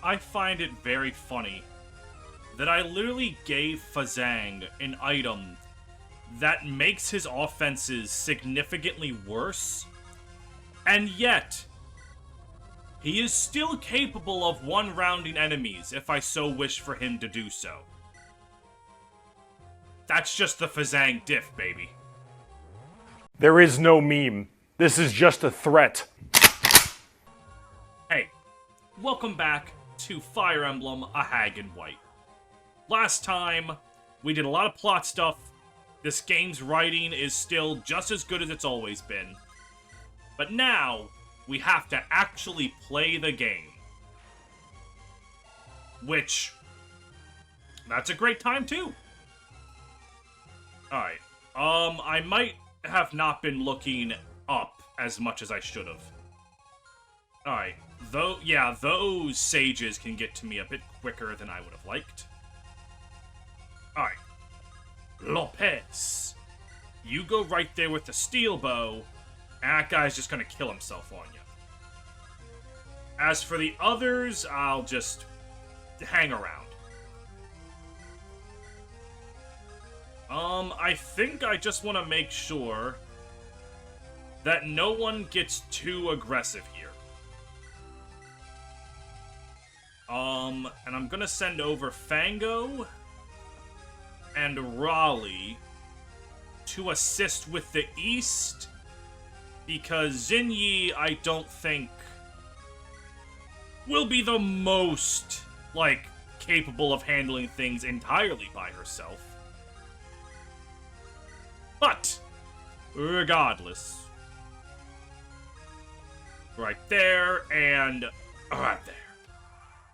I find it very funny that I literally gave Fazang an item that makes his offenses significantly worse, and yet he is still capable of one-rounding enemies if I so wish for him to do so. That's just the Fazang diff, baby. There is no meme. This is just a threat. Hey, welcome back to Fire Emblem: A Hag in White. Last time, we did a lot of plot stuff. This game's writing is still just as good as it's always been. But now, we have to actually play the game. Which, that's a great time too. Alright, I might have not been looking up as much as I should have. Alright, those sages can get to me a bit quicker than I would have liked. Alright. Lopez. You go right there with the steel bow, and that guy's just gonna kill himself on you. As for the others, I'll just hang around. I think I just want to make sure that no one gets too aggressive here. And I'm gonna send over Fango and Raleigh to assist with the east, because Xinyi, I don't think, will be the most, capable of handling things entirely by herself. But, regardless, right there, and right there.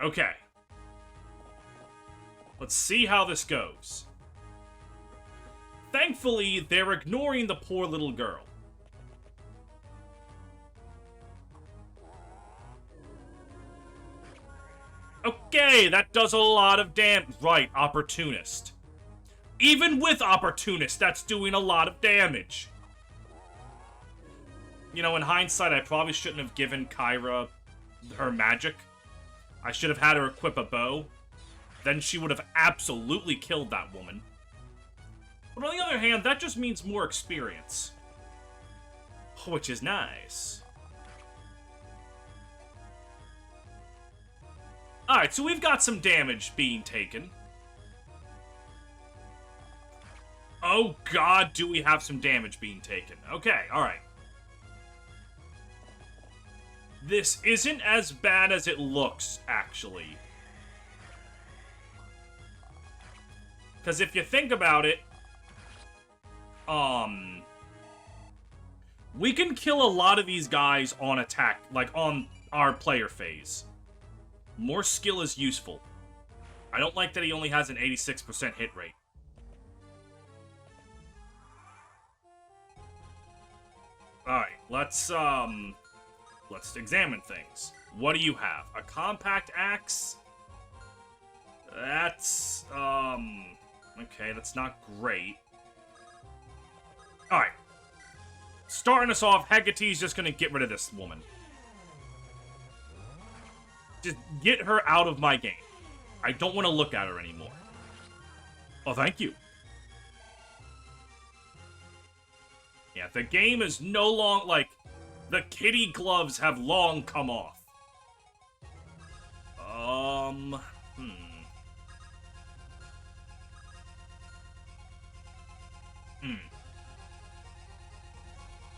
Okay. Let's see how this goes. Thankfully, they're ignoring the poor little girl. Okay, that does a lot of damage. Right, Opportunist. Even with Opportunist, that's doing a lot of damage. You know, in hindsight, I probably shouldn't have given Kyra her magic. I should have had her equip a bow. Then she would have absolutely killed that woman. But on the other hand, that just means more experience. Which is nice. Alright, so we've got some damage being taken. Oh god, do we have some damage being taken. Okay, alright. This isn't as bad as it looks, actually. Because if you think about it, we can kill a lot of these guys on attack, on our player phase. More skill is useful. I don't like that he only has an 86% hit rate. Alright, let's examine things. What do you have? A compact axe? That's, okay, that's not great. Alright. Starting us off, Hecate's just gonna get rid of this woman. Just get her out of my game. I don't want to look at her anymore. Oh, thank you. Yeah, the game is no long, the kitty gloves have long come off.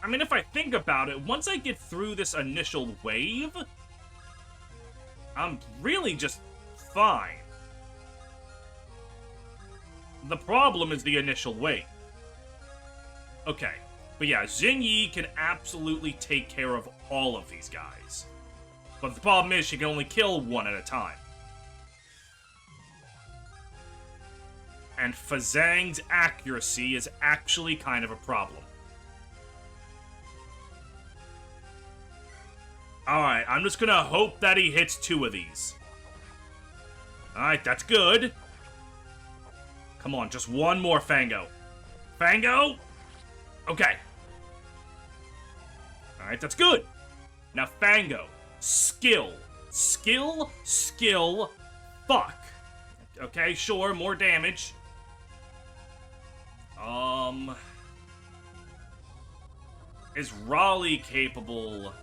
I mean, if I think about it, once I get through this initial wave, I'm really just fine. The problem is the initial wave. Okay. But yeah, Xinyi can absolutely take care of all of these guys. But the problem is she can only kill one at a time. And Fazang's accuracy is actually kind of a problem. Alright, I'm just gonna hope that he hits 2 of these. Alright, that's good. Come on, just one more, Fango. Fango? Okay. Alright, that's good. Now, Fango. Skill. Skill, skill, fuck. Okay, sure, more damage. Is Raleigh capable?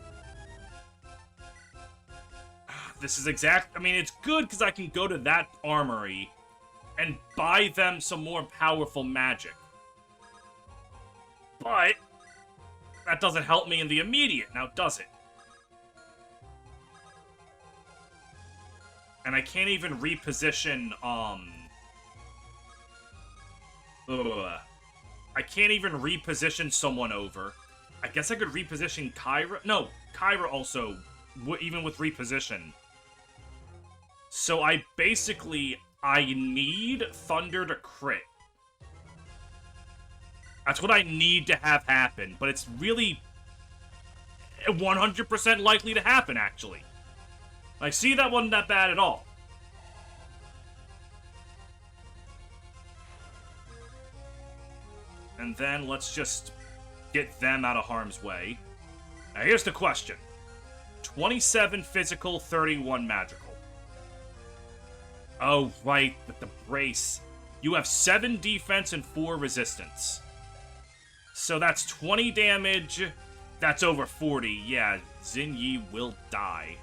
This is I mean, it's good because I can go to that armory and buy them some more powerful magic. But that doesn't help me in the immediate, now does it? And I can't even reposition, I can't even reposition someone over. I guess I could reposition Kyra. No, Kyra also, even with reposition. So I need Thunder to crit. That's what I need to have happen, but it's really 100% likely to happen, actually. Like, see, that wasn't that bad at all. And then let's just get them out of harm's way. Now, here's the question. 27 physical, 31 magical. Oh, right, with the brace. You have 7 defense and 4 resistance. So that's 20 damage. That's over 40. Yeah, Xinyi will die.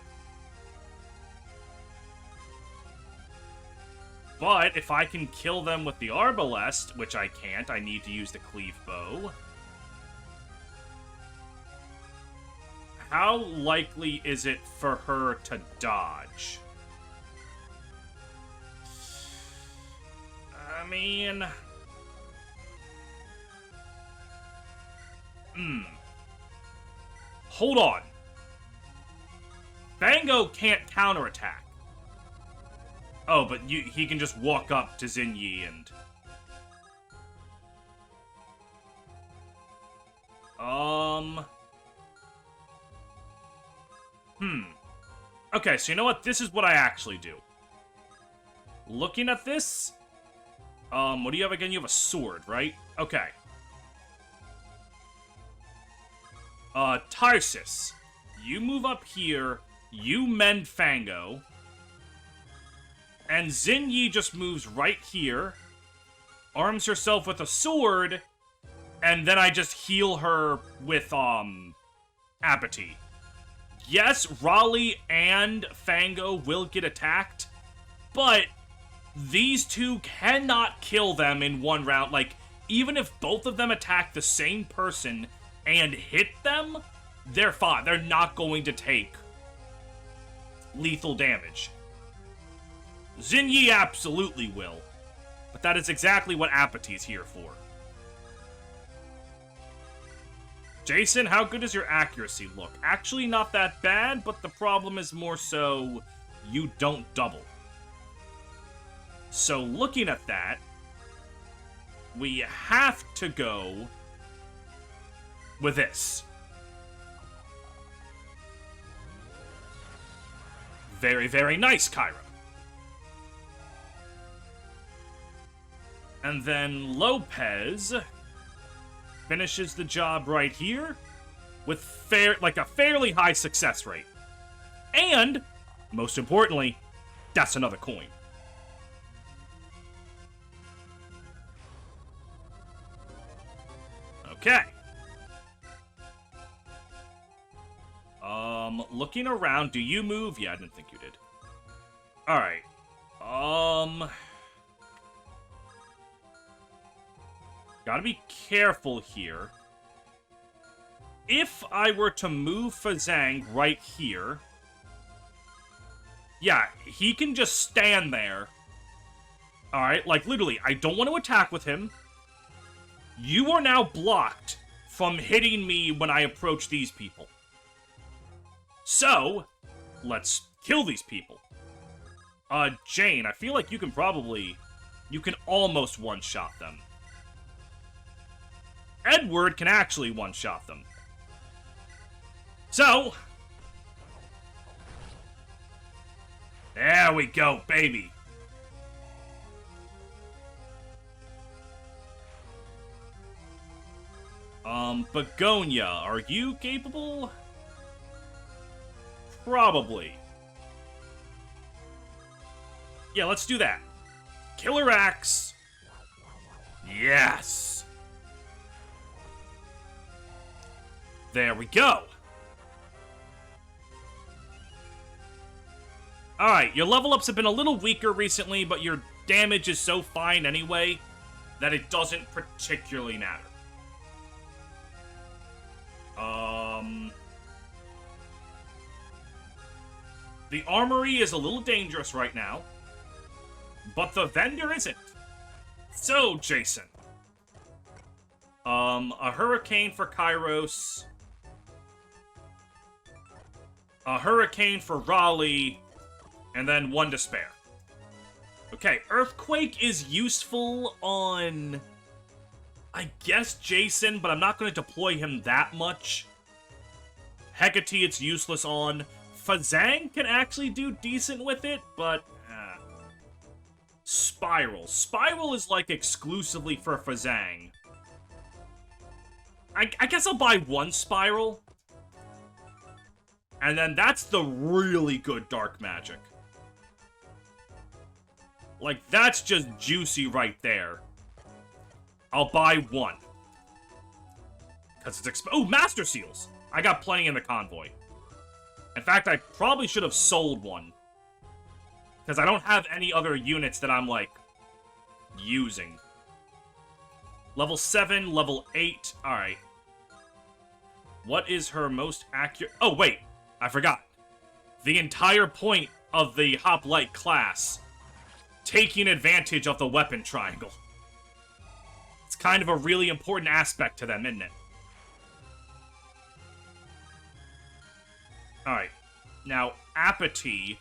But if I can kill them with the Arbalest, which I can't, I need to use the Cleave Bow. How likely is it for her to dodge? I mean... Hold on. Fango can't counterattack. Oh, but he can just walk up to Xinyi and... Okay, so you know what? This is what I actually do. Looking at this... what do you have again? You have a sword, right? Okay. Tarsus. You move up here. You mend Fango. And Xinyi just moves right here. Arms herself with a sword. And then I just heal her with, Apathy. Yes, Raleigh and Fango will get attacked. But these two cannot kill them in one round. Like, even if both of them attack the same person and hit them, they're fine. They're not going to take lethal damage. Xinyi absolutely will. But that is exactly what Apathy's here for. Jason, how good does your accuracy look? Actually not that bad, but the problem is more so you don't double. So looking at that, we have to go with this. Very, very nice, Kyra. And then Lopez finishes the job right here with a fairly high success rate. And, most importantly, that's another coin. Okay. Looking around, do you move? Yeah, I didn't think you did. Alright. Gotta be careful here. If I were to move Fazang right here... Yeah, he can just stand there. Alright, like literally, I don't want to attack with him. You are now blocked from hitting me when I approach these people. So, let's kill these people. Jane, I feel like you can almost one-shot them. Edward can actually one-shot them. So, there we go, baby. Begonia, are you capable? Probably. Yeah, let's do that. Killer Axe. Yes. There we go. Alright, your level ups have been a little weaker recently, but your damage is so fine anyway that it doesn't particularly matter. The armory is a little dangerous right now, but the vendor isn't. So, Jason. A hurricane for Kairos. A hurricane for Raleigh. And then one to spare. Okay, Earthquake is useful on, I guess, Jason, but I'm not going to deploy him that much. Hecate it's useless on. Fazang can actually do decent with it, but... Spiral. Spiral is, like, exclusively for Fazang. I guess I'll buy one Spiral. And then that's the really good Dark Magic. Like, that's just juicy right there. I'll buy one. Because it's oh, Master Seals! I got plenty in the convoy. In fact, I probably should have sold one. Because I don't have any other units that I'm, like, using. Level 7, level 8. Alright. What is her most accurate... Oh, wait. I forgot. The entire point of the Hoplite class... taking advantage of the weapon triangle. It's kind of a really important aspect to them, isn't it? Alright. Now, Apathy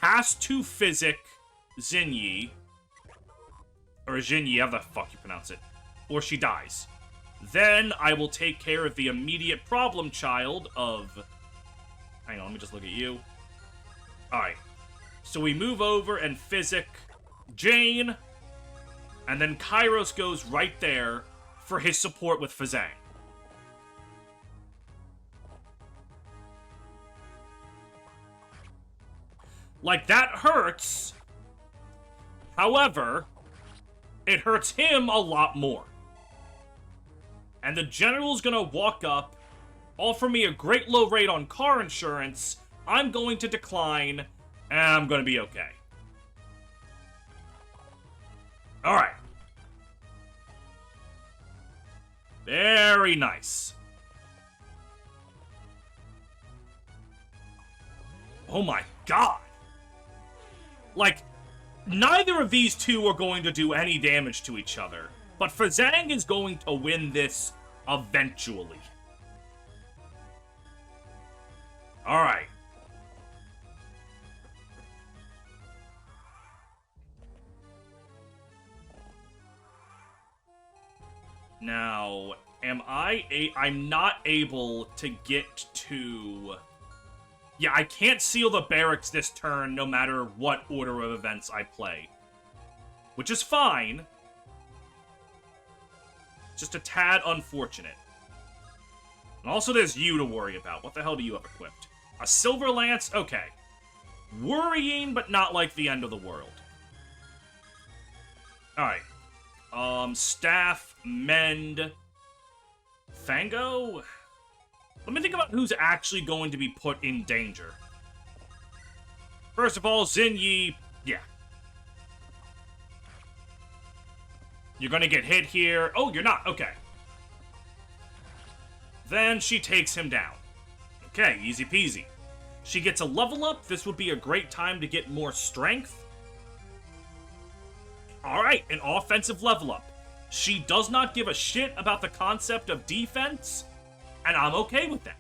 has to physic Xinyi. Or Xinyi, how the fuck you pronounce it. Or she dies. Then I will take care of the immediate problem child of... Hang on, let me just look at you. Alright. So we move over and physic Jane. And then Kairos goes right there for his support with Fazang. Like, that hurts. However, it hurts him a lot more. And the general's gonna walk up, offer me a great low rate on car insurance. I'm going to decline, and I'm gonna be okay. Alright. Very nice. Oh my god. Like, neither of these two are going to do any damage to each other. But Fazang is going to win this eventually. Alright. Now, I'm not able to get to... Yeah, I can't seal the barracks this turn no matter what order of events I play. Which is fine. Just a tad unfortunate. And also there's you to worry about. What the hell do you have equipped? A Silver Lance? Okay. Worrying, but not like the end of the world. Alright. Staff, Mend, Fango? Let me think about who's actually going to be put in danger. First of all, Xinyi, yeah. You're gonna get hit here. Oh, you're not. Okay. Then she takes him down. Okay, easy peasy. She gets a level up. This would be a great time to get more strength. Alright, an offensive level up. She does not give a shit about the concept of defense, and I'm okay with that.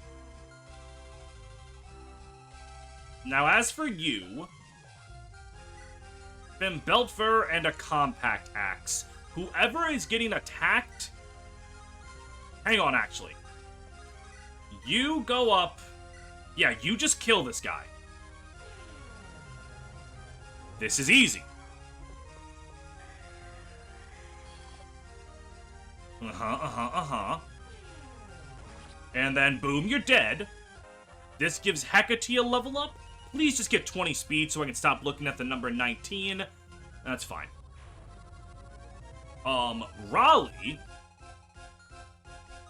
Now, as for you, Bim Beltver and a compact axe. Whoever is getting attacked... Hang on, actually. You go up... Yeah, you just kill this guy. This is easy. And then, boom, you're dead. This gives Hecate a level up, please just get 20 speed so I can stop looking at the number 19. That's fine. Raleigh.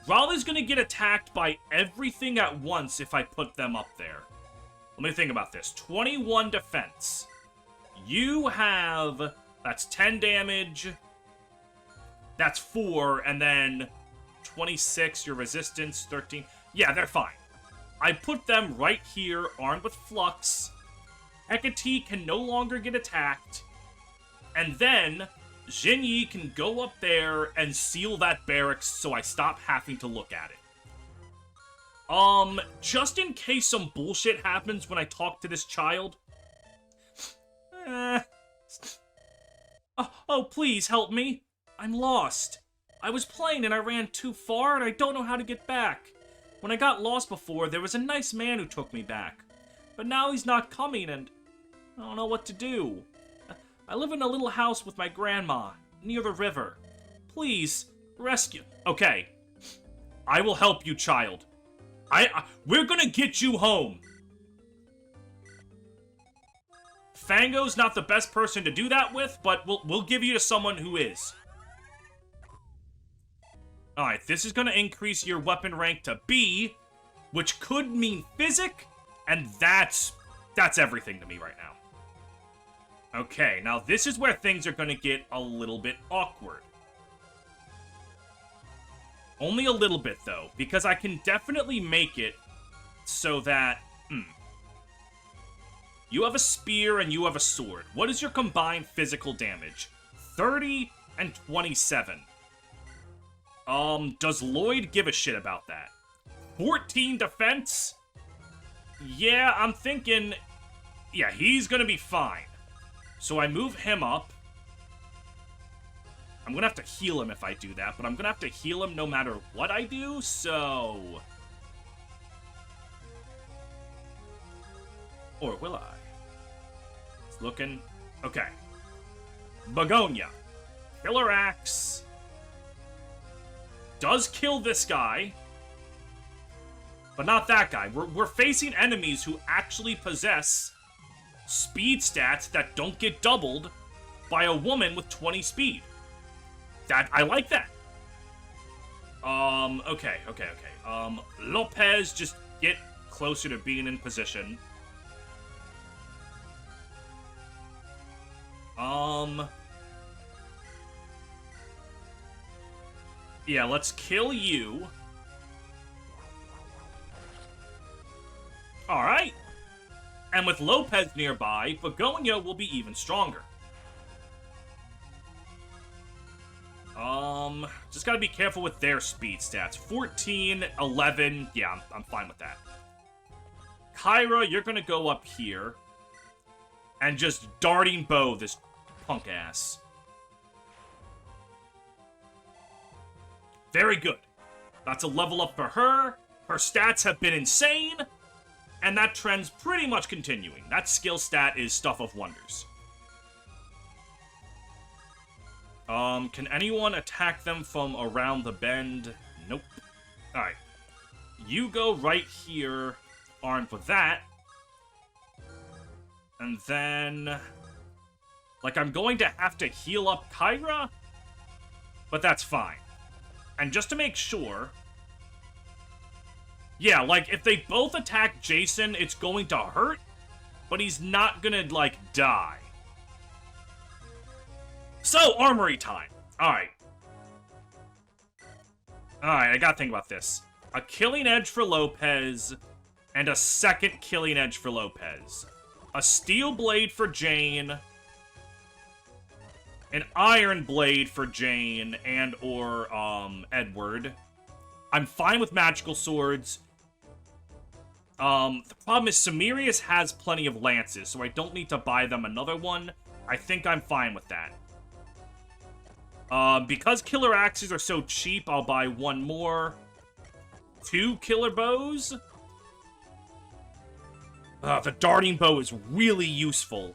Raleigh's gonna get attacked by everything at once if I put them up there. Let me think about this. 21 defense. You have... That's 10 damage. That's 4, and then 26, your resistance, 13. Yeah, they're fine. I put them right here, armed with Flux. Hecate can no longer get attacked. And then, Jinyi can go up there and seal that barracks so I stop having to look at it. Just in case some bullshit happens when I talk to this child. Oh, please help me. I'm lost. I was playing and I ran too far and I don't know how to get back. When I got lost before, there was a nice man who took me back. But now he's not coming and I don't know what to do. I live in a little house with my grandma, near the river. Please, rescue... Okay. I will help you, child. We're gonna get you home. Fango's not the best person to do that with, but we'll give you to someone who is. Alright, this is gonna increase your weapon rank to B, which could mean Physic, and that's everything to me right now. Okay, now this is where things are gonna get a little bit awkward. Only a little bit, though, because I can definitely make it so that... You have a spear and you have a sword. What is your combined physical damage? 30 and 27. Does Lloyd give a shit about that? 14 defense? Yeah, I'm thinking... Yeah, he's gonna be fine. So I move him up. I'm gonna have to heal him if I do that, but I'm gonna have to heal him no matter what I do, so... Or will I? It's looking... Okay. Begonia. Killer Axe. Does kill this guy. But not that guy. We're facing enemies who actually possess speed stats that don't get doubled by a woman with 20 speed. I like that. Okay. Lopez, just get closer to being in position. Yeah, let's kill you. Alright. And with Lopez nearby, Begonia will be even stronger. Just gotta be careful with their speed stats. 14, 11, yeah, I'm fine with that. Kyra, you're gonna go up here. And just darting bow this punk ass. Very good. That's a level up for her. Her stats have been insane. And that trend's pretty much continuing. That skill stat is Stuff of Wonders. Can anyone attack them from around the bend? Nope. Alright. You go right here, armed with that. And then... Like, I'm going to have to heal up Kyra? But that's fine. And just to make sure... Yeah, like, if they both attack Jason, it's going to hurt, but he's not gonna, like, die. So, armory time. Alright. Alright, I gotta think about this. A Killing Edge for Lopez, and a second Killing Edge for Lopez. A Steel Blade for Jane, an Iron Blade for Jane and or, Edward. I'm fine with magical swords. The problem is Samirius has plenty of lances, so I don't need to buy them another one. I think I'm fine with that. Because killer axes are so cheap, I'll buy one more. 2 killer bows. The darting bow is really useful.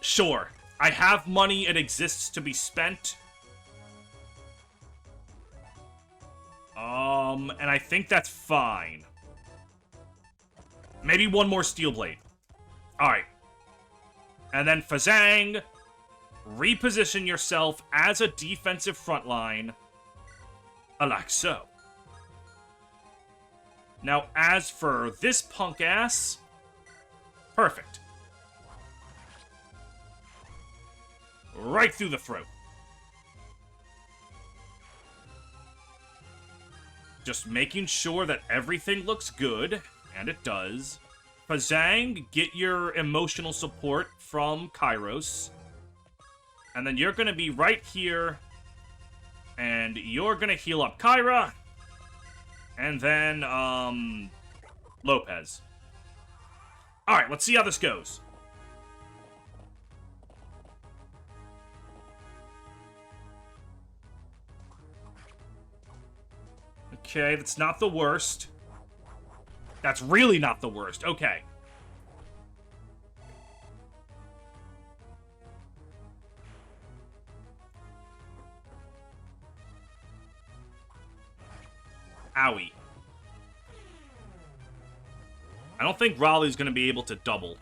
Sure, I have money, it exists to be spent. And I think that's fine. Maybe one more steel blade. Alright. And then Fazang, reposition yourself as a defensive front line, like so. Now, as for this punk ass, perfect. Right through the throat. Just making sure that everything looks good, and it does. Fazang, get your emotional support from Kairos. And then you're gonna be right here, and you're gonna heal up Kyra. And then, Lopez. Alright, let's see how this goes. Okay, that's not the worst. That's really not the worst. Okay. Owie. I don't think Raleigh's going to be able to double.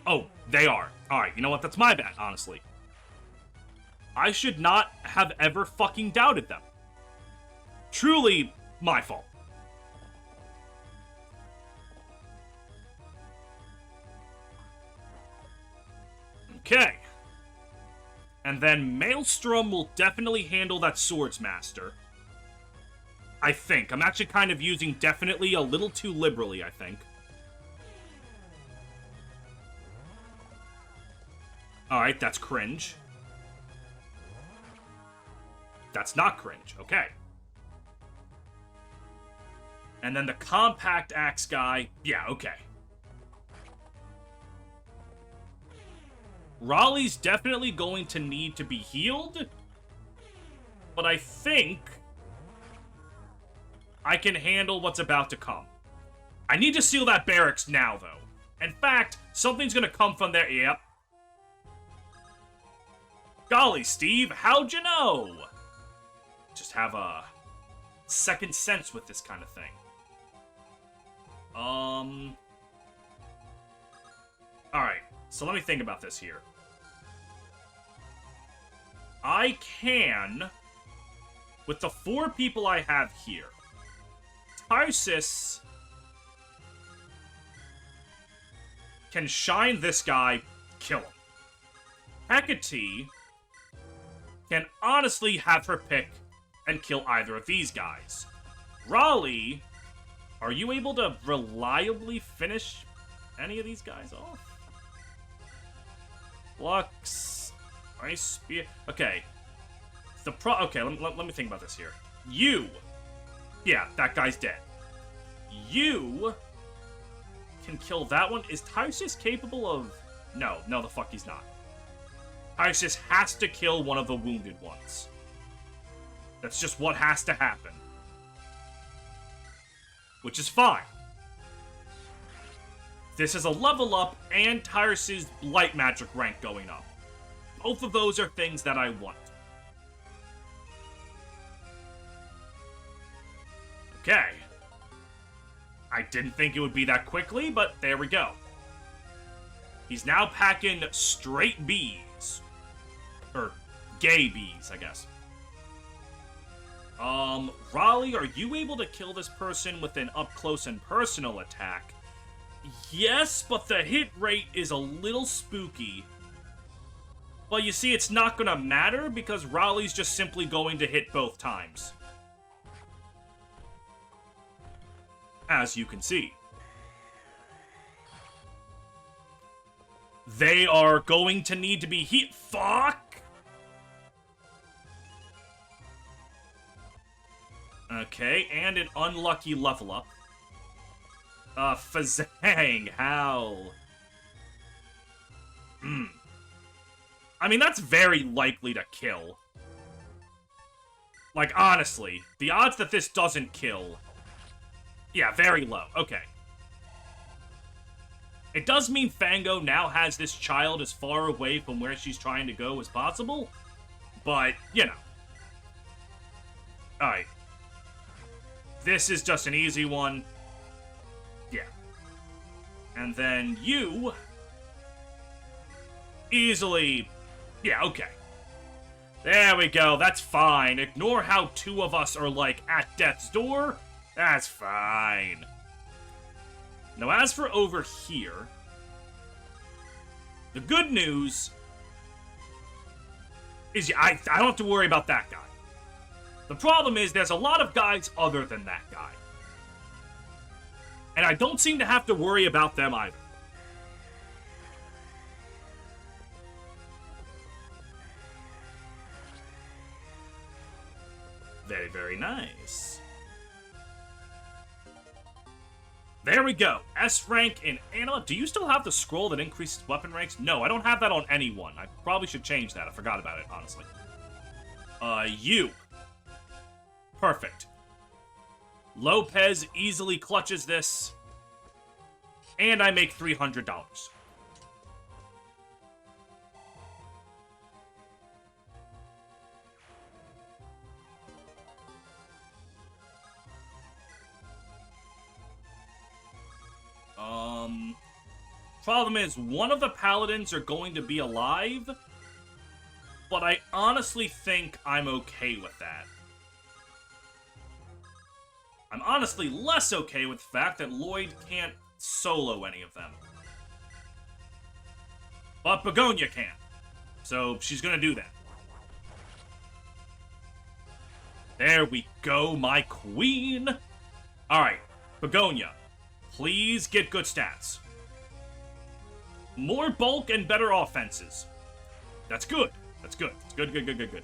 Oh, they are. Alright, you know what? That's my bad, honestly. I should not have ever fucking doubted them. Truly my fault. Okay. And then Maelstrom will definitely handle that Swordsmaster. I think. I'm actually kind of using definitely a little too liberally, I think. Alright, that's cringe. That's not cringe. Okay. And then the compact axe guy. Yeah, okay. Raleigh's definitely going to need to be healed. But I think I can handle what's about to come. I need to seal that barracks now, though. In fact, something's gonna come from there. Yep. Golly, Steve, how'd you know? Just have a second sense with this kind of thing. Alright, so let me think about this here. I can, with the 4 people I have here, Tarsis can shine this guy, kill him. Hecate can honestly have her pick and kill either of these guys. Raleigh, are you able to reliably finish any of these guys off? Lux, Ice Spear. Okay. Okay, let me think about this here. You. Yeah, that guy's dead. You can kill that one. Is Tysus capable of... No, the fuck he's not. Tysus has to kill one of the wounded ones. That's just what has to happen. Which is fine. This is a level up and Tyrus' light magic rank going up. Both of those are things that I want. Okay. I didn't think it would be that quickly, but there we go. He's now packing straight bees. Or gay bees, I guess. Raleigh, are you able to kill this person with an up-close and personal attack? Yes, but the hit rate is a little spooky. Well, you see, it's not gonna matter because Raleigh's just simply going to hit both times. As you can see. They are going to need to be hit. Fuck! Okay, and an unlucky level up. Fazang, how? I mean, that's very likely to kill. Like, honestly, the odds that this doesn't kill... Yeah, very low. Okay. It does mean Fango now has this child as far away from where she's trying to go as possible, but, you know. Alright. This is just an easy one. Yeah. And then you easily... Yeah, okay. There we go, that's fine. Ignore how two of us are, like, at death's door. That's fine. Now, as for over here... The good news... is I don't have to worry about that guy. The problem is there's a lot of guys other than that guy. And I don't seem to have to worry about them either. Very, very nice. There we go. S rank in Anima. Do you still have the scroll that increases weapon ranks? No, I don't have that on anyone. I probably should change that. I forgot about it, honestly. You. Perfect. Lopez easily clutches this. And I make $300. Problem is, one of the paladins are going to be alive, but I honestly think I'm okay with that. I'm honestly less okay with the fact that Lloyd can't solo any of them. But Begonia can. So she's gonna do that. There we go, my queen! Alright, Begonia, please get good stats. More bulk and better offenses. That's good. That's good. It's good, good, good, good, good.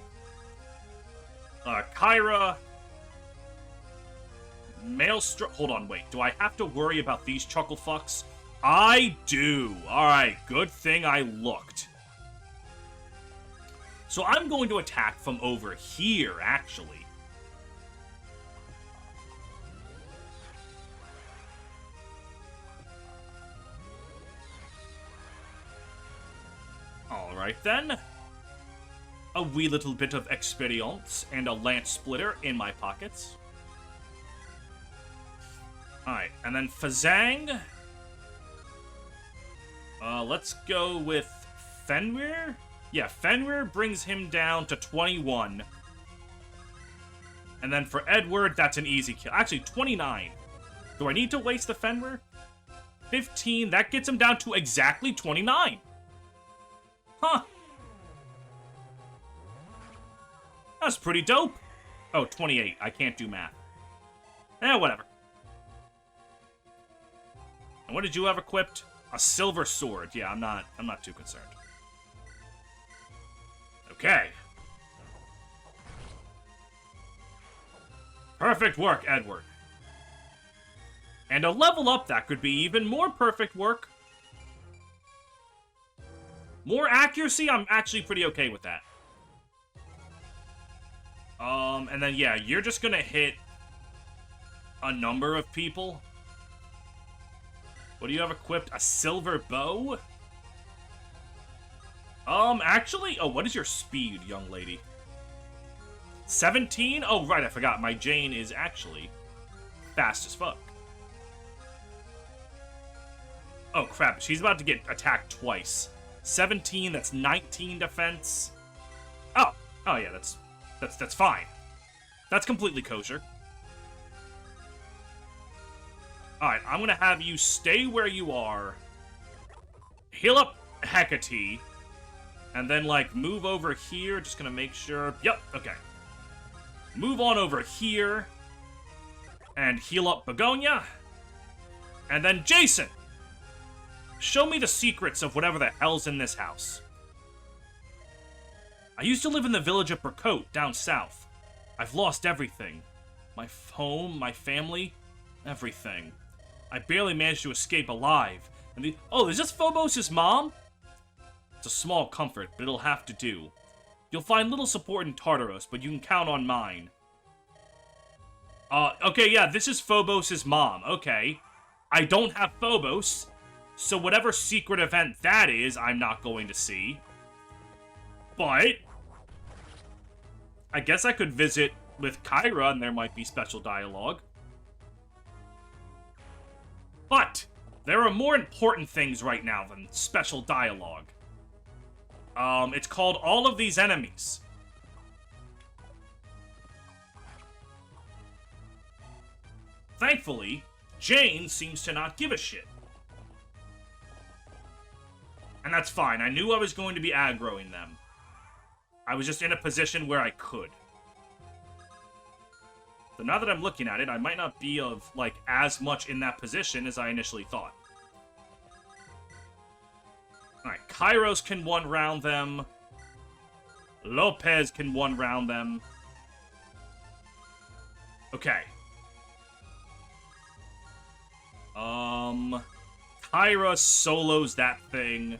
Kyra... Maelstrom... Hold on, wait. Do I have to worry about these chuckle fucks? I do. Alright, good thing I looked. So I'm going to attack from over here, actually. Alright then. A wee little bit of experience and a lance splitter in my pockets. Alright, and then Fazang. Let's go with Fenrir? Yeah, Fenrir brings him down to 21. And then for Edward, that's an easy kill. Actually, 29. Do I need to waste the Fenrir? 15, that gets him down to exactly 29. Huh. That's pretty dope. Oh, 28. I can't do math. Whatever. And what did you have equipped? A silver sword. Yeah, I'm not too concerned. Okay. Perfect work, Edward. And a level up that could be even more perfect work. More accuracy, I'm actually pretty okay with that. And then, yeah, you're just gonna hit a number of people. What do you have equipped? A silver bow? Actually, oh, what is your speed, young lady? 17? Oh, right, I forgot. My Jane is actually fast as fuck. Oh, crap. She's about to get attacked twice. 17, that's 19 defense. Oh, yeah, that's fine. That's completely kosher. Alright, I'm gonna have you stay where you are, heal up Hecate, and then, like, move over here. Just gonna make sure... Yep, okay. Move on over here, and heal up Begonia. And then, Jason! Show me the secrets of whatever the hell's in this house. I used to live in the village of Burcote, down south. I've lost everything. My home, my family, everything. I barely managed to escape alive. And oh, is this Phobos' mom? It's a small comfort, but it'll have to do. You'll find little support in Tartaros, but you can count on mine. Okay, yeah, this is Phobos' mom. Okay. I don't have Phobos, so whatever secret event that is, I'm not going to see. But I guess I could visit with Kyra, and there might be special dialogue. But there are more important things right now than special dialogue. It's called All of These Enemies. Thankfully, Jane seems to not give a shit. And that's fine. I knew I was going to be aggroing them. I was just in a position where I could. So now that I'm looking at it, I might not be of, like, as much in that position as I initially thought. Alright, Kairos can one-round them. Lopez can one-round them. Okay. Kairos solos that thing.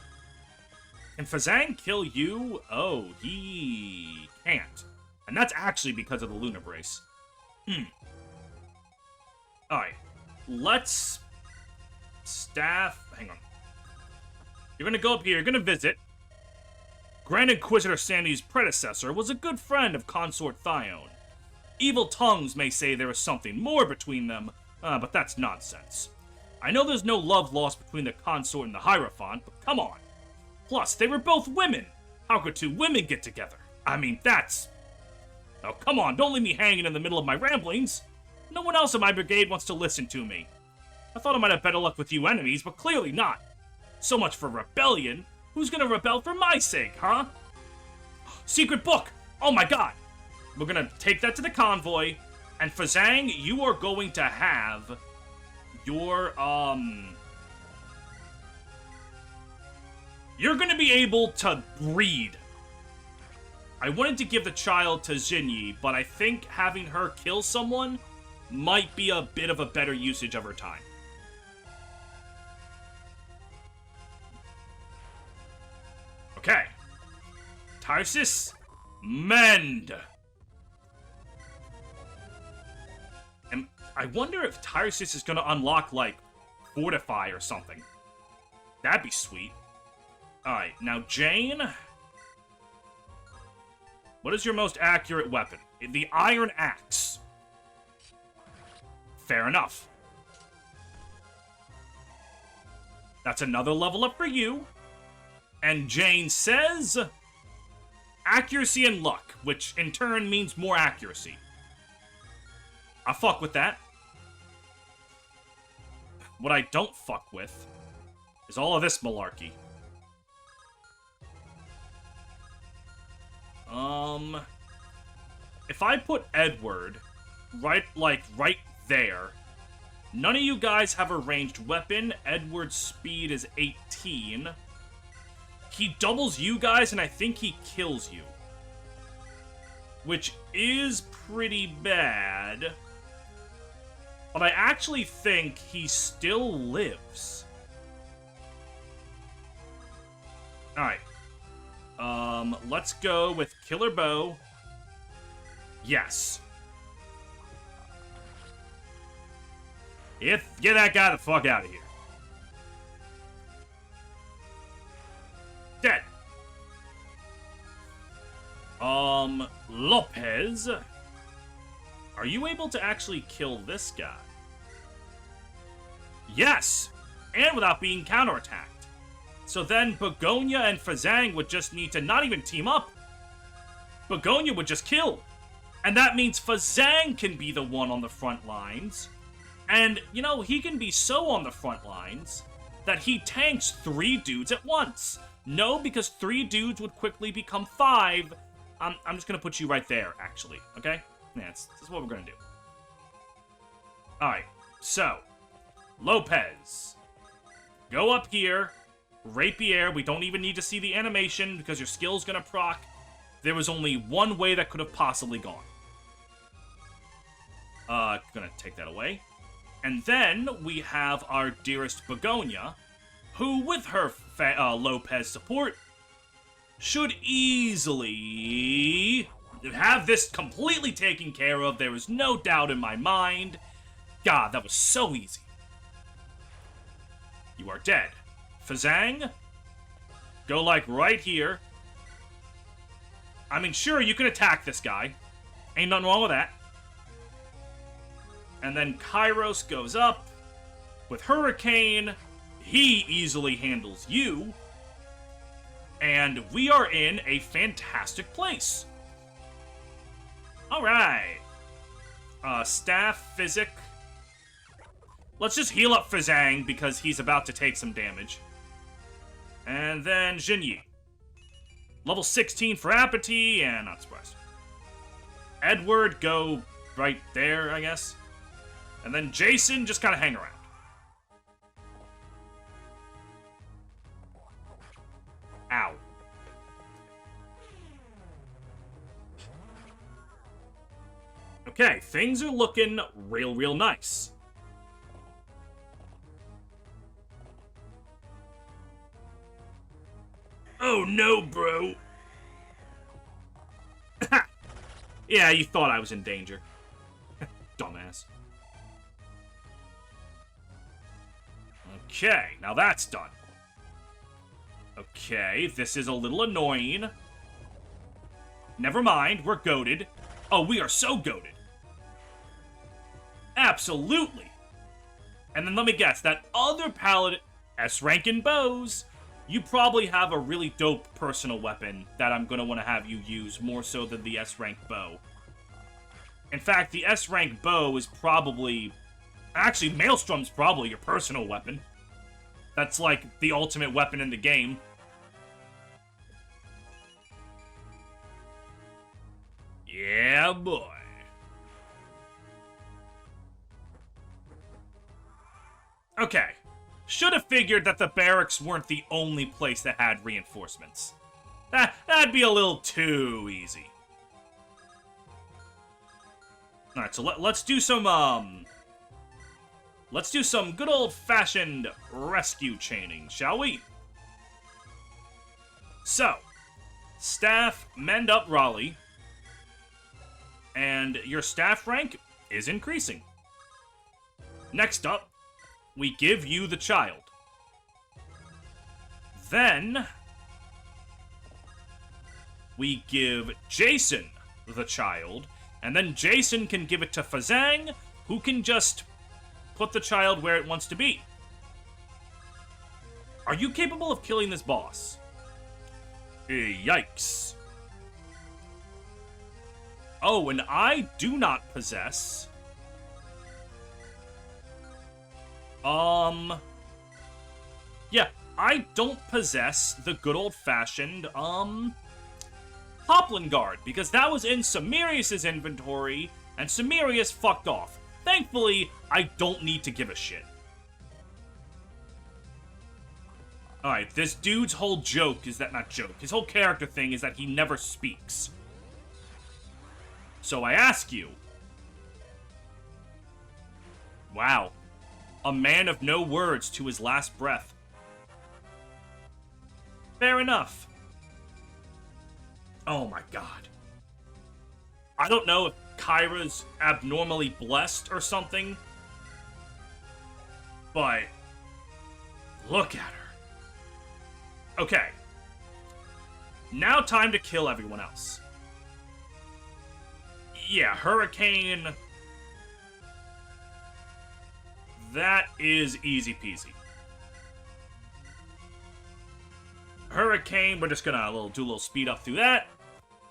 Can Fazang kill you? Oh, he can't. And that's actually because of the Luna Brace. Alright. Let's... Staff... Hang on. You're gonna go up here, you're gonna visit. Grand Inquisitor Sandy's predecessor was a good friend of Consort Thyone. Evil tongues may say there is something more between them, but that's nonsense. I know there's no love lost between the Consort and the Hierophant, but come on. Plus, they were both women. How could two women get together? I mean, that's... Oh, come on, don't leave me hanging in the middle of my ramblings. No one else in my brigade wants to listen to me. I thought I might have better luck with you enemies, but clearly not. So much for rebellion. Who's gonna rebel for my sake, huh? Secret book! Oh my god! We're gonna take that to the convoy, and Fazang, you are going to have your, You're gonna be able to read. I wanted to give the child to Xinyi, but I think having her kill someone might be a bit of a better usage of her time. Okay. Tarsis, mend. And I wonder if Tarsis is gonna unlock, like, Fortify or something. That'd be sweet. Alright, now Jane. What is your most accurate weapon? The Iron Axe. Fair enough. That's another level up for you. And Jane says... Accuracy and luck, which in turn means more accuracy. I fuck with that. What I don't fuck with is all of this malarkey. If I put Edward right there, none of you guys have a ranged weapon. Edward's speed is 18. He doubles you guys, and I think he kills you. Which is pretty bad. But I actually think he still lives. Alright. Let's go with Killer Bow. Yes. Get that guy the fuck out of here. Dead. Lopez. Are you able to actually kill this guy? Yes! And without being counterattacked. So then Begonia and Fazang would just need to not even team up. Begonia would just kill. And that means Fazang can be the one on the front lines. And, you know, he can be so on the front lines that he tanks 3 dudes at once. No, because 3 dudes would quickly become 5. I'm just going to put you right there, actually. Okay? Yeah, this is what we're going to do. Alright, so. Lopez. Go up here. Rapier. We don't even need to see the animation because your skill's going to proc. There was only one way that could have possibly gone. Gonna take that away. And then we have our dearest Begonia, who, with her Lopez support, should easily have this completely taken care of. There is no doubt in my mind. God, that was so easy. You are dead. Fazang, go, like, right here. I mean, sure, you can attack this guy. Ain't nothing wrong with that. And then Kairos goes up. With Hurricane, he easily handles you. And we are in a fantastic place. Alright. Staff, Physic. Let's just heal up Fazang because he's about to take some damage. And then Jinyi. Level 16 for Apathy, and not surprised. Edward, go right there, I guess. And then Jason, just kind of hang around. Ow. Okay, things are looking real nice. Oh no, bro. Yeah, you thought I was in danger. Dumbass. Okay, now that's done. Okay, this is a little annoying. Never mind, we're goated. Oh, we are so goated. Absolutely. And then let me guess, that other paladin, S-rank in bows, you probably have a really dope personal weapon that I'm going to want to have you use more so than the S-rank bow. In fact, the S-rank bow is probably... Actually, Maelstrom's probably your personal weapon. That's like the ultimate weapon in the game. Yeah, boy. Okay. Should have figured that the barracks weren't the only place that had reinforcements. That'd be a little too easy. Alright, so let's do some, let's do some good old-fashioned rescue chaining, shall we? So, staff, mend up Raleigh. And your staff rank is increasing. Next up, we give you the child. Then, we give Jason the child, and then Jason can give it to Fazang, who can just put the child where it wants to be. Are you capable of killing this boss? Yikes. Oh, and I do not possess... Yeah, I don't possess the good old-fashioned, Poplin Guard, because that was in Samirius' inventory, and Samirius fucked off. Thankfully, I don't need to give a shit. Alright, this dude's whole joke is that... Not joke. His whole character thing is that he never speaks. So I ask you... Wow. A man of no words to his last breath. Fair enough. Oh my god. I don't know if Kyra's abnormally blessed or something, but look at her. Okay. Now time to kill everyone else. Yeah, Hurricane... That is easy peasy. Hurricane, we're just gonna do a little speed up through that.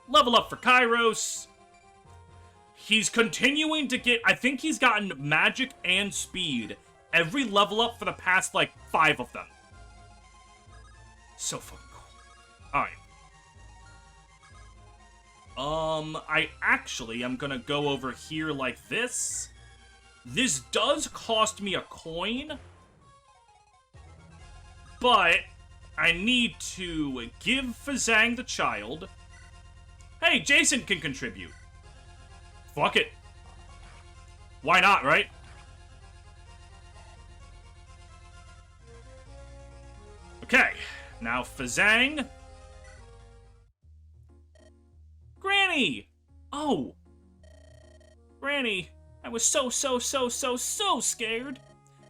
Level up for Kairos. He's continuing to get... I think he's gotten magic and speed every level up for the past, like, 5 of them. So fucking cool. Alright. I actually am gonna go over here like this. This does cost me a coin, but I need to give Fazang the child. Hey, Jason can contribute. Fuck it. Why not, right? Okay, now Fazang. Granny! Oh! Granny, I was so scared.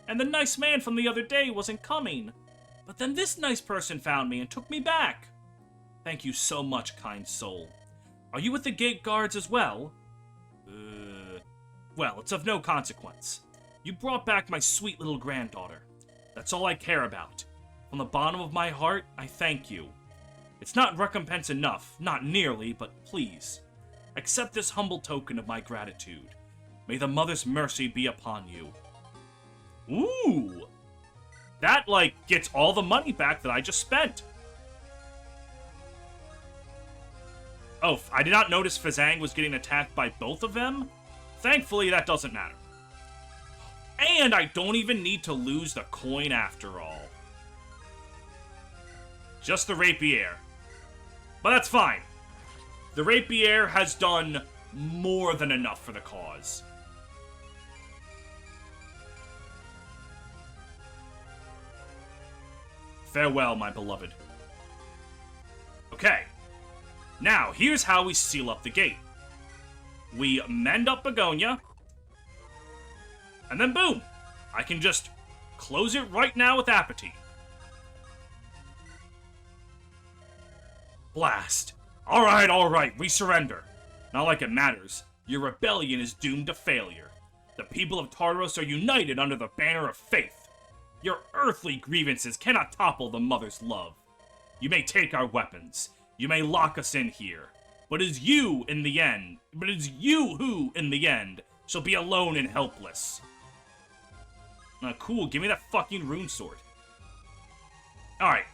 And the nice man from the other day wasn't coming. But then this nice person found me and took me back. Thank you so much, kind soul. Are you with the gate guards as well? Well, it's of no consequence. You brought back my sweet little granddaughter. That's all I care about. From the bottom of my heart, I thank you. It's not recompense enough, not nearly, but please, accept this humble token of my gratitude. May the Mother's mercy be upon you. Ooh! That, like, gets all the money back that I just spent. Oh, I did not notice Fazang was getting attacked by both of them. Thankfully, that doesn't matter. And I don't even need to lose the coin after all. Just the rapier. But that's fine. The rapier has done more than enough for the cause. Farewell, my beloved. Okay. Now, here's how we seal up the gate. We mend up Begonia. And then boom! I can just close it right now with Apathy. Blast. Alright, we surrender. Not like it matters. Your rebellion is doomed to failure. The people of Tartaros are united under the banner of faith. Your earthly grievances cannot topple the Mother's love. You may take our weapons. You may lock us in here. But it is you who, in the end, shall be alone and helpless. Cool, give me that fucking rune sword. Alright.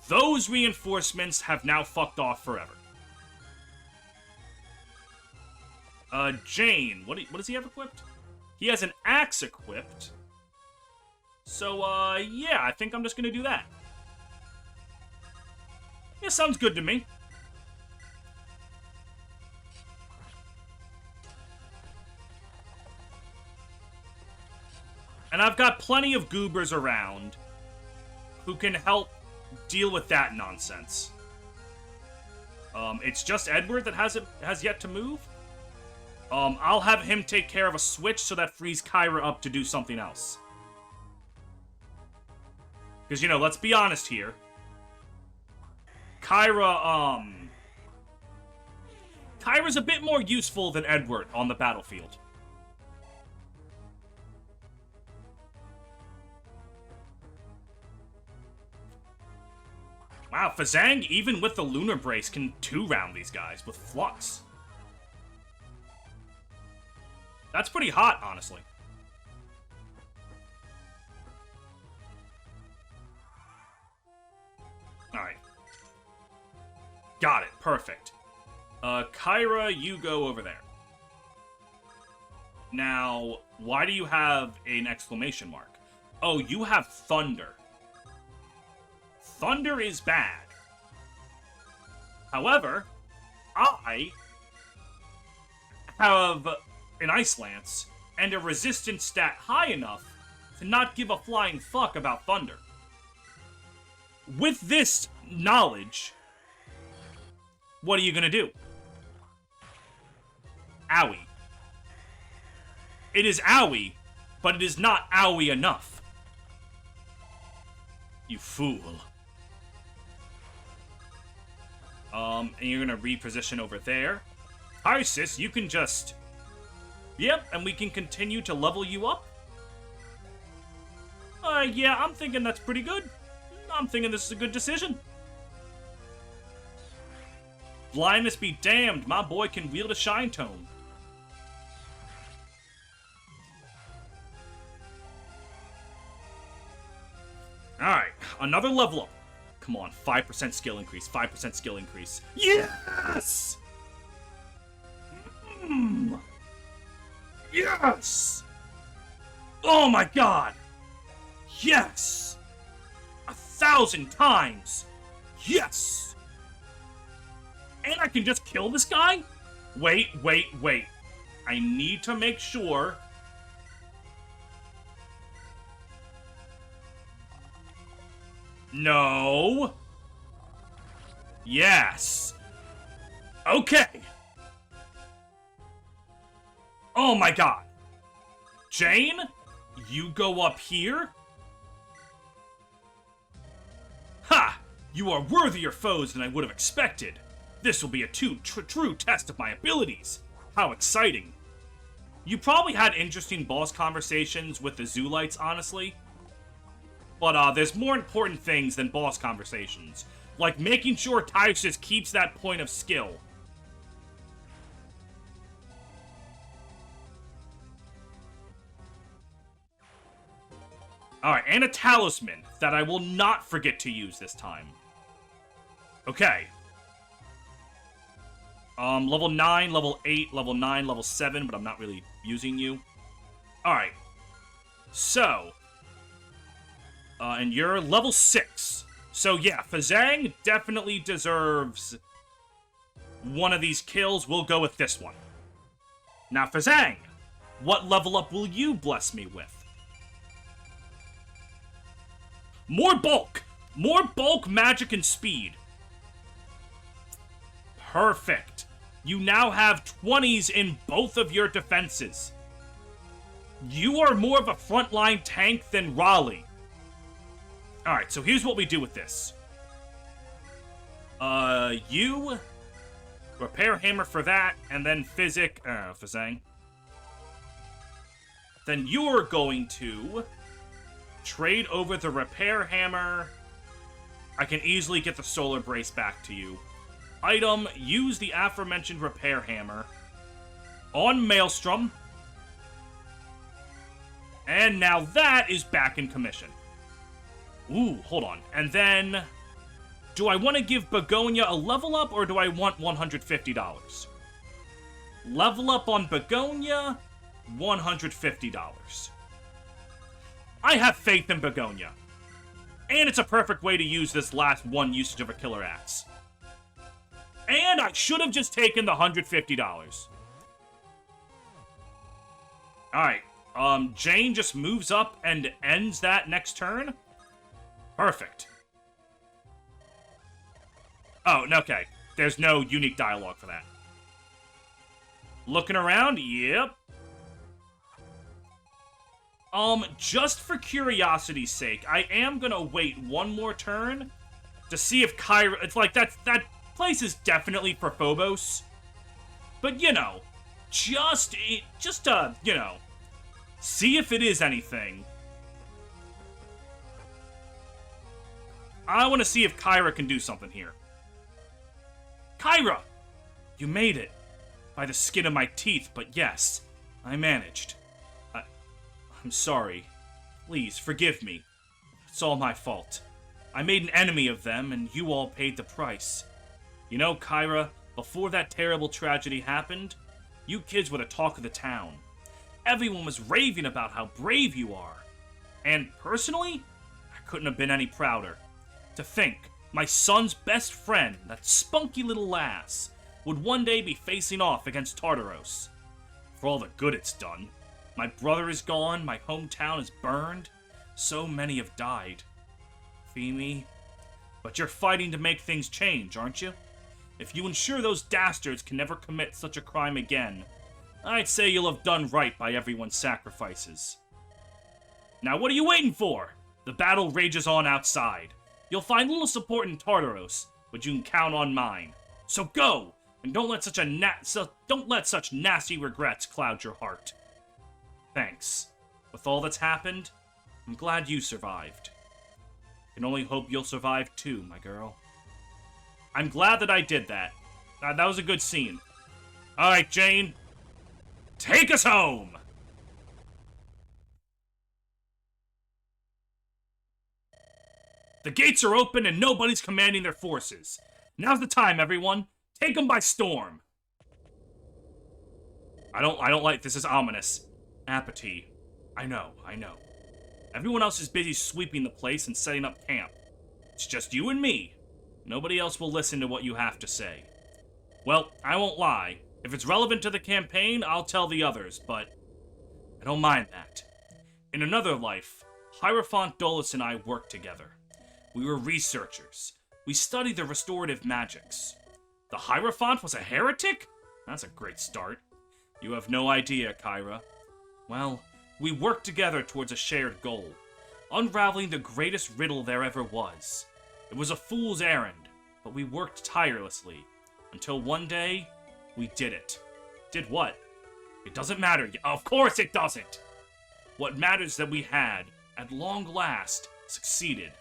Those reinforcements have now fucked off forever. Jane, what does he have equipped? He has an axe equipped. So, yeah, I think I'm just gonna do that. Yeah, sounds good to me. And I've got plenty of goobers around who can help deal with that nonsense. It's just Edward that has yet to move. I'll have him take care of a switch so that frees Kyra up to do something else. Because, you know, let's be honest here. Kyra's a bit more useful than Edward on the battlefield. Wow, Fazang, even with the Lunar Brace, can 2-round these guys with Flux. That's pretty hot, honestly. Alright. Got it, perfect. Kyra, you go over there. Now, why do you have an exclamation mark? Oh, you have Thunder. Thunder is bad. However, I have an Ice Lance and a resistance stat high enough to not give a flying fuck about Thunder. With this knowledge, what are you gonna do? Owie. It is owie, but it is not owie enough. You fool. And you're gonna reposition over there. Isis, you can just... Yep, and we can continue to level you up. Yeah, I'm thinking that's pretty good. I'm thinking this is a good decision. Blindness be damned, my boy can wield a Shine Tome. Alright, another level up. Come on, 5% skill increase, 5% skill increase. Yes! Yes! Oh my god! Yes! 1,000 times! Yes! And I can just kill this guy? Wait. I need to make sure... No. Yes. Okay. Oh my god. Jane, you go up here? Ha! You are worthier foes than I would have expected. This will be a true test of my abilities. How exciting. You probably had interesting boss conversations with the Zoolites, honestly. But there's more important things than boss conversations. Like, making sure Tysus keeps that point of skill. Alright, and a talisman that I will not forget to use this time. Okay. Level 9, level 8, level 9, level 7, but I'm not really using you. Alright. So. And you're level 6. So yeah, Fazang definitely deserves one of these kills. We'll go with this one. Now, Fazang, what level up will you bless me with? More bulk! More bulk, magic, and speed. Perfect. You now have 20s in both of your defenses. You are more of a frontline tank than Raleigh. Alright, so here's what we do with this. You... Repair Hammer for that, and then Fazang. Then you're going to... Trade over the Repair Hammer. I can easily get the Solar Brace back to you. Item, use the aforementioned Repair Hammer on Maelstrom. And now that is back in commission. Ooh, hold on. And then, do I want to give Begonia a level up, or do I want $150? Level up on Begonia, $150. I have faith in Begonia. And it's a perfect way to use this last one usage of a Killer Axe. And I should have just taken the $150. Alright, Jane just moves up and ends that next turn. Perfect. Oh, okay. There's no unique dialogue for that. Looking around? Yep. Just for curiosity's sake, I am gonna wait one more turn to see if Kyra... It's like, that place is definitely for Phobos. But, you know, just you know, see if it is anything. I want to see if Kyra can do something here. Kyra! You made it. By the skin of my teeth, but yes, I managed. I'm sorry. Please, forgive me. It's all my fault. I made an enemy of them, and you all paid the price. You know, Kyra, before that terrible tragedy happened, you kids were the talk of the town. Everyone was raving about how brave you are. And personally, I couldn't have been any prouder. To think, my son's best friend, that spunky little lass, would one day be facing off against Tartaros. For all the good it's done. My brother is gone, my hometown is burned, so many have died. Femi, but you're fighting to make things change, aren't you? If you ensure those dastards can never commit such a crime again, I'd say you'll have done right by everyone's sacrifices. Now what are you waiting for? The battle rages on outside. You'll find little support in Tartaros, but you can count on mine. So go, and don't let such nasty regrets cloud your heart. Thanks. With all that's happened, I'm glad you survived. I can only hope you'll survive too, my girl. I'm glad that I did that. That was a good scene. Alright, Jane. Take us home! The gates are open and nobody's commanding their forces. Now's the time, everyone. Take them by storm. I don't like this. Is ominous. Apathy. I know. Everyone else is busy sweeping the place and setting up camp. It's just you and me. Nobody else will listen to what you have to say. Well, I won't lie. If it's relevant to the campaign, I'll tell the others, but I don't mind that. In another life, Hierophant Dolus and I worked together. We were researchers. We studied the restorative magics. The Hierophant was a heretic? That's a great start. You have no idea, Kyra. Well, we worked together towards a shared goal, unraveling the greatest riddle there ever was. It was a fool's errand, but we worked tirelessly, until one day, we did it. Did what? It doesn't matter. Of course it doesn't! What matters is that we had, at long last, succeeded.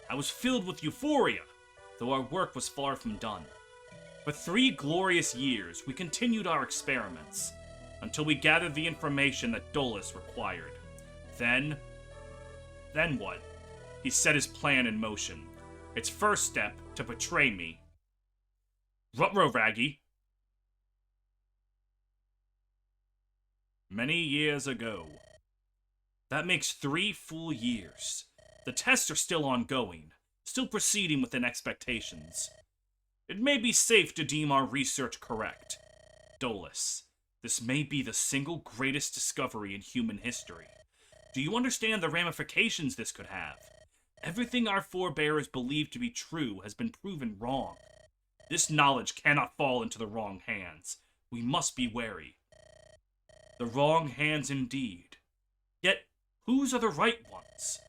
I was filled with euphoria. though our work was far from done. For 3 glorious years, we continued our experiments, until we gathered the information that Dolus required. Then what? He set his plan in motion. Its first step, to betray me. Ruh-roh, Raggy. Many years ago. That makes 3 full years. The tests are still ongoing, still proceeding within expectations. It may be safe to deem our research correct. Dolus, this may be the single greatest discovery in human history. Do you understand the ramifications this could have? Everything our forebears believed to be true has been proven wrong. This knowledge cannot fall into the wrong hands. We must be wary. The wrong hands indeed. Yet, whose are the right ones?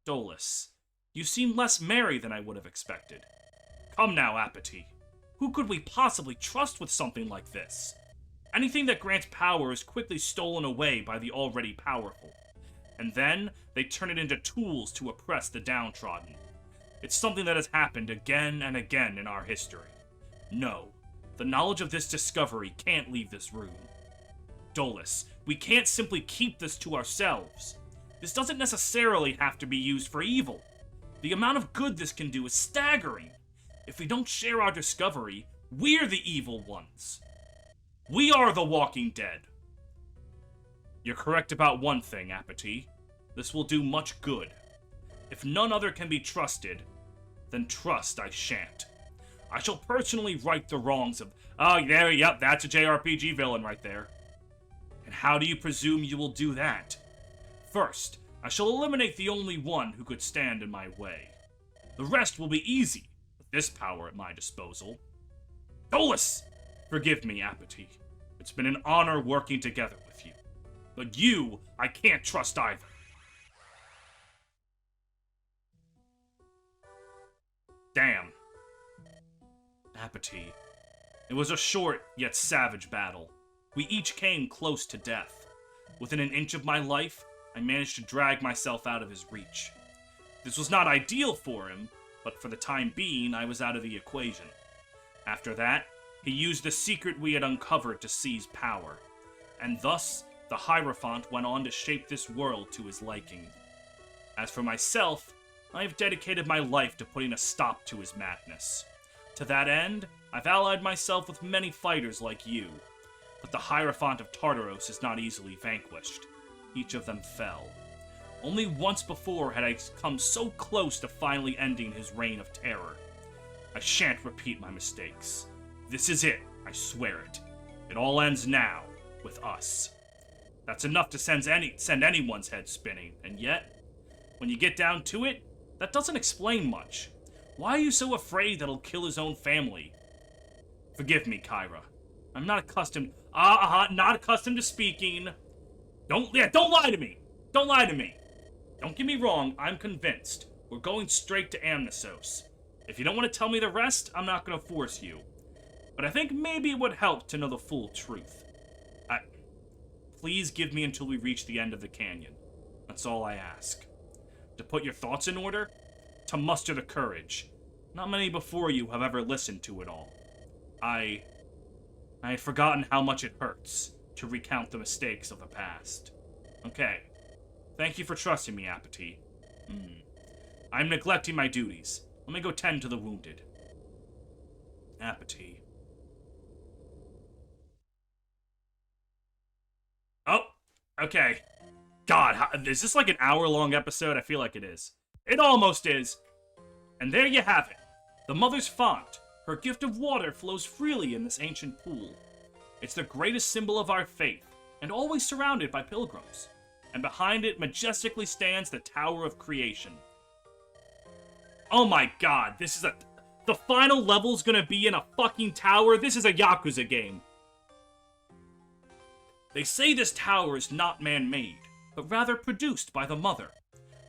Dolus, you seem less merry than I would have expected. Come now, Apathy. Who could we possibly trust with something like this? Anything that grants power is quickly stolen away by the already powerful. And then, they turn it into tools to oppress the downtrodden. It's something that has happened again and again in our history. No, the knowledge of this discovery can't leave this room. Dolus, we can't simply keep this to ourselves. This doesn't necessarily have to be used for evil. The amount of good this can do is staggering. If we don't share our discovery, we're the evil ones. We are the Walking Dead. You're correct about one thing, Apathy. This will do much good. If none other can be trusted, then trust I shan't. I shall personally right the wrongs of... Yep, that's a JRPG villain right there. And how do you presume you will do that? First, I shall eliminate the only one who could stand in my way. The rest will be easy, with this power at my disposal. Dolus! Forgive me, Apathy. It's been an honor working together with you. But you, I can't trust either. Damn. Apathy. It was a short, yet savage battle. We each came close to death. Within an inch of my life, I managed to drag myself out of his reach. This was not ideal for him, but for the time being, I was out of the equation. After that, he used the secret we had uncovered to seize power, and thus, the Hierophant went on to shape this world to his liking. As for myself, I have dedicated my life to putting a stop to his madness. To that end, I've allied myself with many fighters like you, but the Hierophant of Tartaros is not easily vanquished. Each of them fell. Only once before had I come so close to finally ending his reign of terror. I shan't repeat my mistakes. This is it, I swear it. It all ends now, with us. That's enough to send anyone's head spinning, and yet, when you get down to it, that doesn't explain much. Why are you so afraid that he'll kill his own family? Forgive me, Kyra. I'm not accustomed... not accustomed to speaking. Don't lie to me! Don't lie to me! Don't get me wrong, I'm convinced. We're going straight to Amnisos. If you don't want to tell me the rest, I'm not going to force you. But I think maybe it would help to know the full truth. Please give me until we reach the end of the canyon. That's all I ask. To put your thoughts in order, to muster the courage. Not many before you have ever listened to it all. I had forgotten how much it hurts to recount the mistakes of the past. Okay. Thank you for trusting me, Apathy. I'm neglecting my duties. Let me go tend to the wounded. Apathy. Oh, okay. God, is this like an hour-long episode? I feel like it is. It almost is. And there you have it. The Mother's Font. Her gift of water flows freely in this ancient pool. It's the greatest symbol of our faith, and always surrounded by pilgrims. And behind it majestically stands the Tower of Creation. Oh my god, this is the final level's gonna be in a fucking tower? This is a Yakuza game. They say this tower is not man-made, but rather produced by the Mother.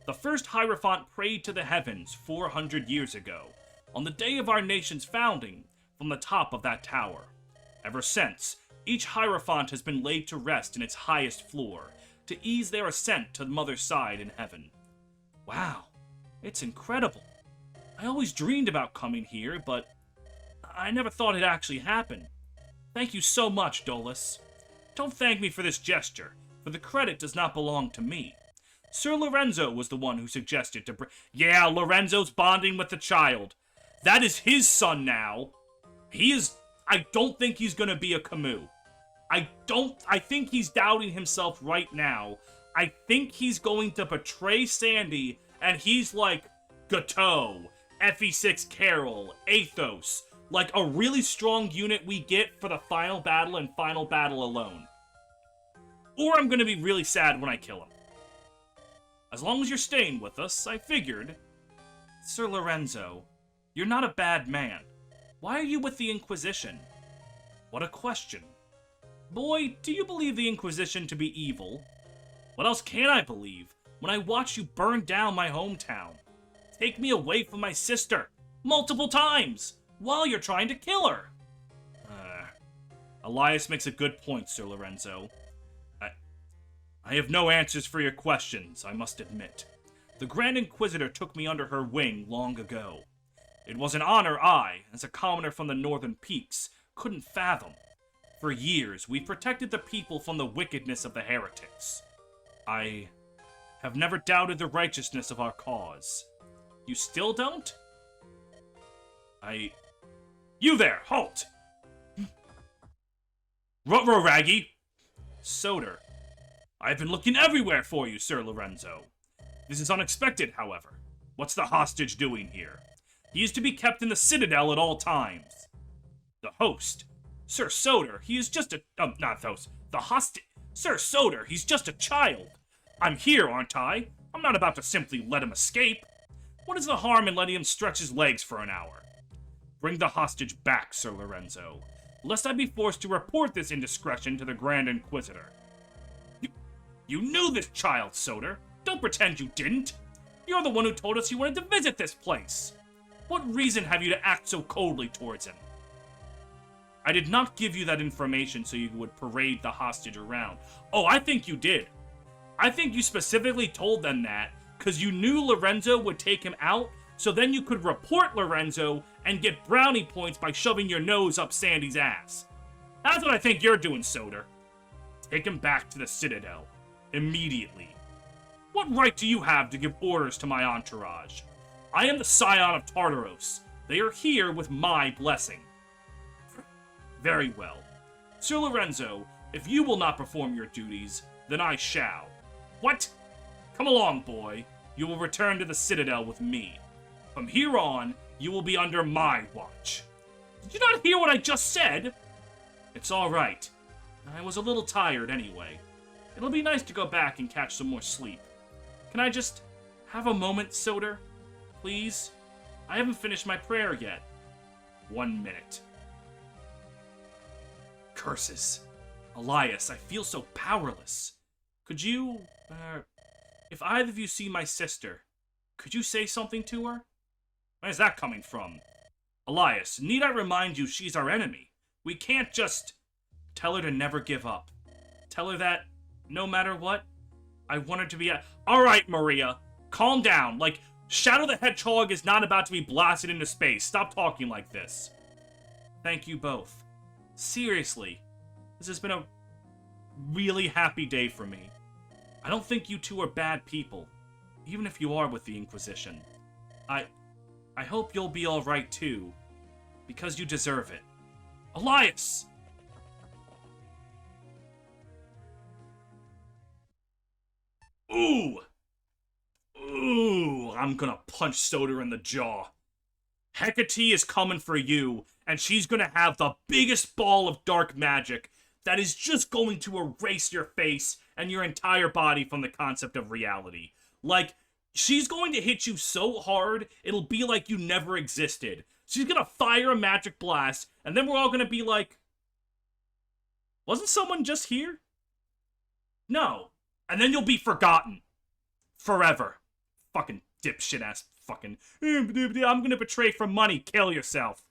The first Hierophant prayed to the heavens 400 years ago, on the day of our nation's founding, from the top of that tower. Ever since, each Hierophant has been laid to rest in its highest floor, to ease their ascent to the Mother's side in heaven. Wow, it's incredible. I always dreamed about coming here, but I never thought it'd actually happen. Thank you so much, Dolus. Don't thank me for this gesture, for the credit does not belong to me. Sir Lorenzo was the one who suggested to Yeah, Lorenzo's bonding with the child. That is his son now. I don't think he's gonna be a Camus. I think he's doubting himself right now. I think he's going to betray Sandy, and he's like Gateau, FE6 Carol, Athos, like a really strong unit we get for the final battle and final battle alone. Or I'm gonna be really sad when I kill him. As long as you're staying with us, I figured. Sir Lorenzo, you're not a bad man. Why are you with the Inquisition? What a question. Boy, do you believe the Inquisition to be evil? What else can I believe when I watch you burn down my hometown? Take me away from my sister multiple times while you're trying to kill her. Elias makes a good point, Sir Lorenzo. I have no answers for your questions, I must admit. The Grand Inquisitor took me under her wing long ago. It was an honor I, as a commoner from the Northern Peaks, couldn't fathom. For years, we protected the people from the wickedness of the heretics. I have never doubted the righteousness of our cause. You still don't? You there, halt! Ruh-roh, Raggy! Soder. I've been looking everywhere for you, Sir Lorenzo. This is unexpected, however. What's the hostage doing here? He is to be kept in the Citadel at all times. The host. Sir Soder, he is just not host. The hostage. Sir Soder, he's just a child. I'm here, aren't I? I'm not about to simply let him escape. What is the harm in letting him stretch his legs for an hour? Bring the hostage back, Sir Lorenzo, lest I be forced to report this indiscretion to the Grand Inquisitor. You knew this child, Soder. Don't pretend you didn't. You're the one who told us you wanted to visit this place. What reason have you to act so coldly towards him? I did not give you that information so you would parade the hostage around. Oh, I think you did. I think you specifically told them that because you knew Lorenzo would take him out, so then you could report Lorenzo and get brownie points by shoving your nose up Sandy's ass. That's what I think you're doing, Soder. Take him back to the Citadel. Immediately. What right do you have to give orders to my entourage? I am the scion of Tartaros. They are here with my blessing. Very well. Sir Lorenzo, if you will not perform your duties, then I shall. What? Come along, boy. You will return to the Citadel with me. From here on, you will be under my watch. Did you not hear what I just said? It's all right. I was a little tired anyway. It'll be nice to go back and catch some more sleep. Can I just have a moment, Soder? Please? I haven't finished my prayer yet. 1 minute. Curses. Elias, I feel so powerless. Could you, if either of you see my sister, could you say something to her? Where's that coming from? Elias, need I remind you she's our enemy? We can't just tell her to never give up. Tell her that, no matter what, I want her to be Alright, Maria, calm down. Like, Shadow the Hedgehog is not about to be blasted into space. Stop talking like this. Thank you both. Seriously, this has been a really happy day for me. I don't think you two are bad people, even if you are with the Inquisition. I hope you'll be alright too, because you deserve it. Elias! Ooh! Ooh, I'm gonna punch Soder in the jaw. Hecate is coming for you, and she's gonna have the biggest ball of dark magic that is just going to erase your face and your entire body from the concept of reality. Like, she's going to hit you so hard, it'll be like you never existed. She's gonna fire a magic blast, and then we're all gonna be like, wasn't someone just here? No. And then you'll be forgotten. Forever. Fucking dipshit ass fucking, I'm gonna betray for money, kill yourself.